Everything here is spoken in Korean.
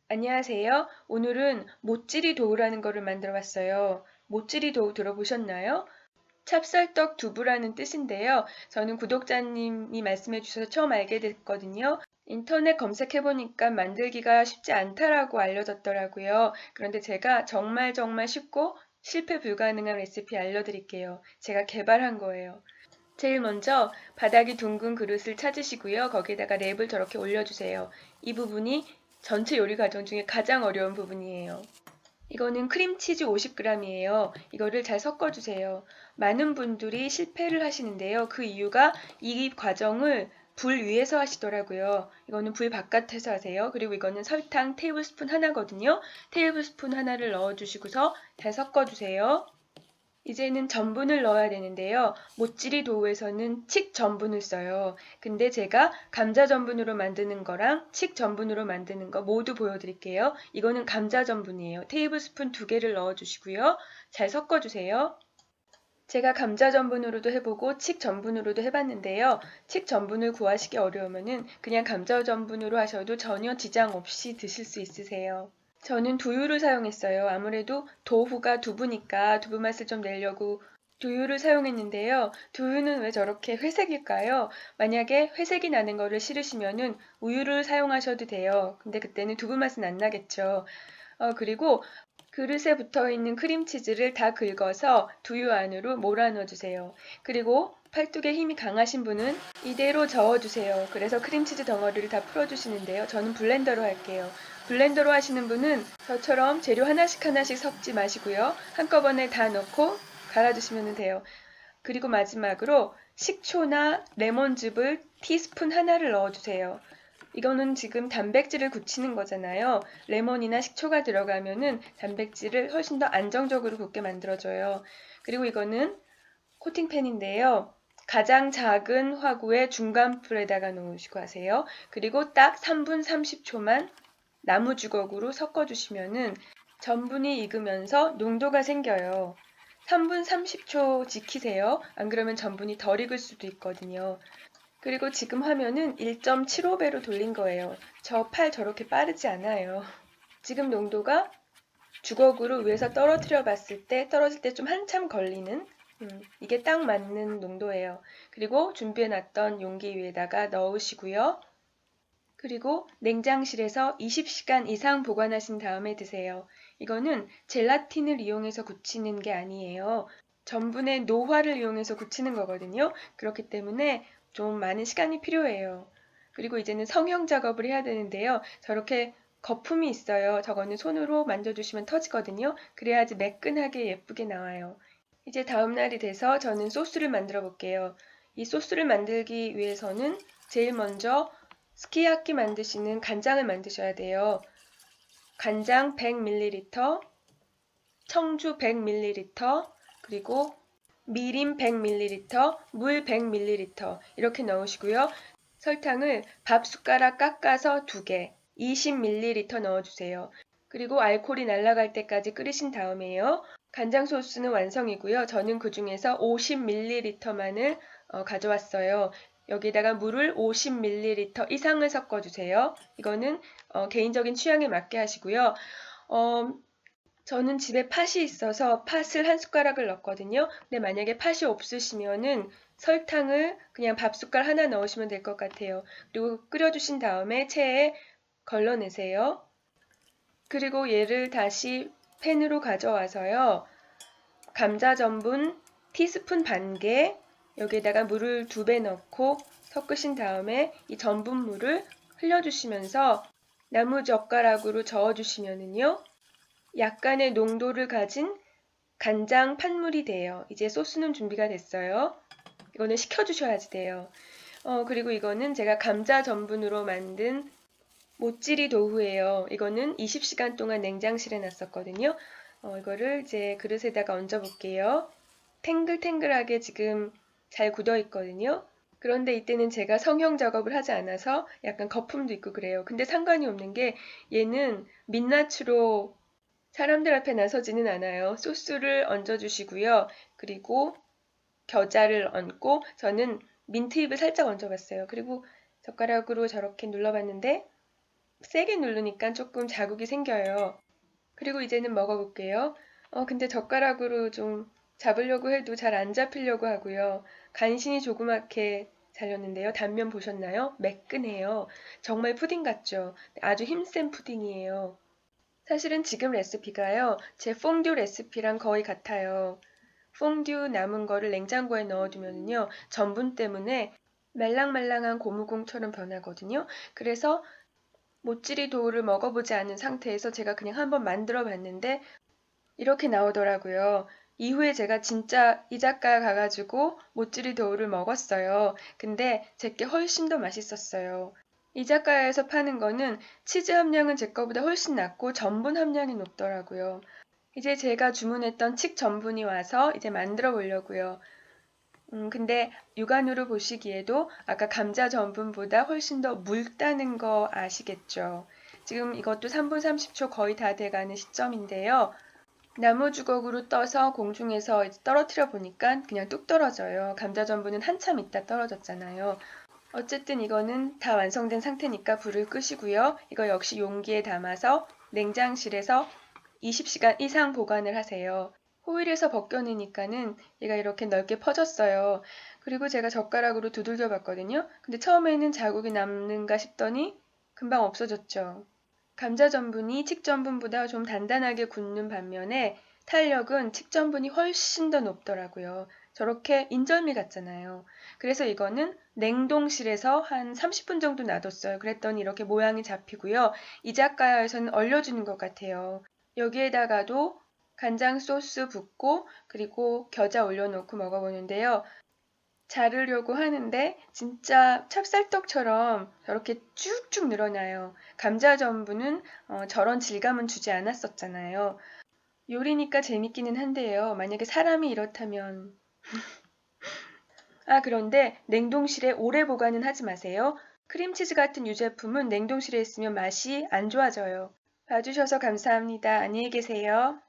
안녕하세요. 오늘은 모찌리 도우라는 거를 만들어 봤어요. 모찌리 도우 들어보셨나요? 찹쌀떡 두부라는 뜻인데요. 저는 구독자님이 말씀해 주셔서 처음 알게 됐거든요. 인터넷 검색해 보니까 만들기가 쉽지 않다라고 알려졌더라고요. 그런데 제가 정말 정말 쉽고 실패 불가능한 레시피 알려드릴게요. 제가 개발한 거예요. 제일 먼저 바닥이 둥근 그릇을 찾으시고요. 거기에다가 랩을 저렇게 올려주세요. 이 부분이 전체 요리 과정 중에 가장 어려운 부분이에요. 이거는 크림치즈 50g이에요. 이거를 잘 섞어주세요. 많은 분들이 실패를 하시는데요. 그 이유가 이 과정을 불 위에서 하시더라고요. 이거는 불 바깥에서 하세요. 그리고 이거는 설탕 테이블스푼 하나거든요. 테이블스푼 하나를 넣어주시고서 잘 섞어주세요. 이제는 전분을 넣어야 되는데요. 모찌리 도우에서는 칡 전분을 써요. 근데 제가 감자 전분으로 만드는 거랑 칡 전분으로 만드는 거 모두 보여드릴게요. 이거는 감자 전분이에요. 테이블스푼 2개를 넣어주시고요. 잘 섞어주세요. 제가 감자 전분으로도 해보고 칡 전분으로도 해봤는데요. 칡 전분을 구하시기 어려우면은 그냥 감자 전분으로 하셔도 전혀 지장 없이 드실 수 있으세요. 저는 두유를 사용했어요. 아무래도 도후가 두부니까 두부 맛을 좀 내려고 두유를 사용했는데요. 두유는 왜 저렇게 회색일까요? 만약에 회색이 나는 거를 싫으시면은 우유를 사용하셔도 돼요. 근데 그때는 두부 맛은 안 나겠죠. 그리고 그릇에 붙어 있는 크림치즈를 다 긁어서 두유 안으로 몰아 넣어주세요. 그리고 팔뚝에 힘이 강하신 분은 이대로 저어주세요. 그래서 크림치즈 덩어리를 다 풀어주시는데요. 저는 블렌더로 할게요. 블렌더로 하시는 분은 저처럼 재료 하나씩 하나씩 섞지 마시고요. 한꺼번에 다 넣고 갈아주시면 돼요. 그리고 마지막으로 식초나 레몬즙을 티스푼 하나를 넣어주세요. 이거는 지금 단백질을 굳히는 거잖아요. 레몬이나 식초가 들어가면은 단백질을 훨씬 더 안정적으로 굳게 만들어줘요. 그리고 이거는 코팅팬인데요. 가장 작은 화구의 중간 불에다가 놓으시고 하세요. 그리고 딱 3분 30초만 나무 주걱으로 섞어주시면은 전분이 익으면서 농도가 생겨요. 3분 30초 지키세요. 안 그러면 전분이 덜 익을 수도 있거든요. 그리고 지금 화면은 1.75배로 돌린 거예요. 저 팔 저렇게 빠르지 않아요. 지금 농도가 주걱으로 위에서 떨어뜨려 봤을 때 떨어질 때 좀 한참 걸리는 이게 딱 맞는 농도예요. 그리고 준비해 놨던 용기 위에다가 넣으시고요. 그리고 냉장실에서 20시간 이상 보관하신 다음에 드세요. 이거는 젤라틴을 이용해서 굳히는 게 아니에요. 전분의 노화를 이용해서 굳히는 거거든요. 그렇기 때문에 좀 많은 시간이 필요해요. 그리고 이제는 성형 작업을 해야 되는데요. 저렇게 거품이 있어요. 저거는 손으로 만져주시면 터지거든요. 그래야지 매끈하게 예쁘게 나와요. 이제 다음 날이 돼서 저는 소스를 만들어 볼게요. 이 소스를 만들기 위해서는 제일 먼저 스키야키 만드시는 간장을 만드셔야 돼요. 간장 100ml, 청주 100ml, 그리고 미림 100ml, 물 100ml 이렇게 넣으시고요. 설탕을 밥 숟가락 깎아서 2개, 20ml 넣어주세요. 그리고 알코올이 날아갈 때까지 끓이신 다음에요. 간장 소스는 완성이고요. 저는 그 중에서 50ml만을 가져왔어요. 여기다가 물을 50ml 이상을 섞어주세요. 이거는 개인적인 취향에 맞게 하시고요. 어, 저는 집에 팥이 있어서 팥을 한 숟가락을 넣거든요. 근데 만약에 팥이 없으시면은 설탕을 그냥 밥 숟갈 하나 넣으시면 될 것 같아요. 그리고 끓여주신 다음에 체에 걸러내세요. 그리고 얘를 다시 팬으로 가져와서요. 감자 전분 티스푼 반 개, 여기에다가 물을 2배 넣고 섞으신 다음에 이 전분물을 흘려주시면서 나무젓가락으로 저어주시면은요. 약간의 농도를 가진 간장 판물이 돼요. 이제 소스는 준비가 됐어요. 이거는 식혀주셔야지 돼요. 그리고 이거는 제가 감자 전분으로 만든 모찌리 도후예요. 이거는 20시간 동안 냉장실에 놨었거든요. 이거를 이제 그릇에다가 얹어 볼게요. 탱글탱글하게 지금 잘 굳어 있거든요. 그런데 이때는 제가 성형 작업을 하지 않아서 약간 거품도 있고 그래요. 근데 상관이 없는 게 얘는 민낯으로 사람들 앞에 나서지는 않아요. 소스를 얹어주시고요. 그리고 겨자를 얹고 저는 민트잎을 살짝 얹어봤어요. 그리고 젓가락으로 저렇게 눌러봤는데 세게 누르니까 조금 자국이 생겨요. 그리고 이제는 먹어볼게요. 근데 젓가락으로 좀 잡으려고 해도 잘 안 잡히려고 하고요. 간신히 조그맣게 잘렸는데요. 단면 보셨나요? 매끈해요. 정말 푸딩 같죠? 아주 힘센 푸딩이에요. 사실은 지금 레시피가요. 제 퐁듀 레시피랑 거의 같아요. 퐁듀 남은 거를 냉장고에 넣어두면요. 전분 때문에 말랑말랑한 고무공처럼 변하거든요. 그래서 모찌리 도우를 먹어보지 않은 상태에서 제가 그냥 한번 만들어 봤는데 이렇게 나오더라고요. 이후에 제가 진짜 이자카야 가가지고 모찌리 도우를 먹었어요. 근데 제게 훨씬 더 맛있었어요. 이자카야에서 파는 거는 치즈 함량은 제 거보다 훨씬 낮고 전분 함량이 높더라고요. 이제 제가 주문했던 칡 전분이 와서 이제 만들어 보려고요. 근데 육안으로 보시기에도 아까 감자 전분보다 훨씬 더 묽다는 거 아시겠죠? 지금 이것도 3분 30초 거의 다 돼가는 시점인데요. 나무 주걱으로 떠서 공중에서 이제 떨어뜨려 보니까 그냥 뚝 떨어져요. 감자 전분은 한참 있다 떨어졌잖아요. 어쨌든 이거는 다 완성된 상태니까 불을 끄시고요. 이거 역시 용기에 담아서 냉장실에서 20시간 이상 보관을 하세요. 호일에서 벗겨내니까는 얘가 이렇게 넓게 퍼졌어요. 그리고 제가 젓가락으로 두들겨 봤거든요. 근데 처음에는 자국이 남는가 싶더니 금방 없어졌죠. 감자 전분이 칡 전분보다 좀 단단하게 굳는 반면에 탄력은 칡 전분이 훨씬 더 높더라고요. 저렇게 인절미 같잖아요. 그래서 이거는 냉동실에서 한 30분 정도 놔뒀어요. 그랬더니 이렇게 모양이 잡히고요. 이자카야에서는 얼려주는 것 같아요. 여기에다가도 간장 소스 붓고 그리고 겨자 올려놓고 먹어보는데요. 자르려고 하는데 진짜 찹쌀떡처럼 저렇게 쭉쭉 늘어나요. 감자 전분은 저런 질감은 주지 않았었잖아요. 요리니까 재밌기는 한데요. 만약에 사람이 이렇다면 그런데 냉동실에 오래 보관은 하지 마세요. 크림치즈 같은 유제품은 냉동실에 있으면 맛이 안 좋아져요. 봐주셔서 감사합니다. 안녕히 계세요.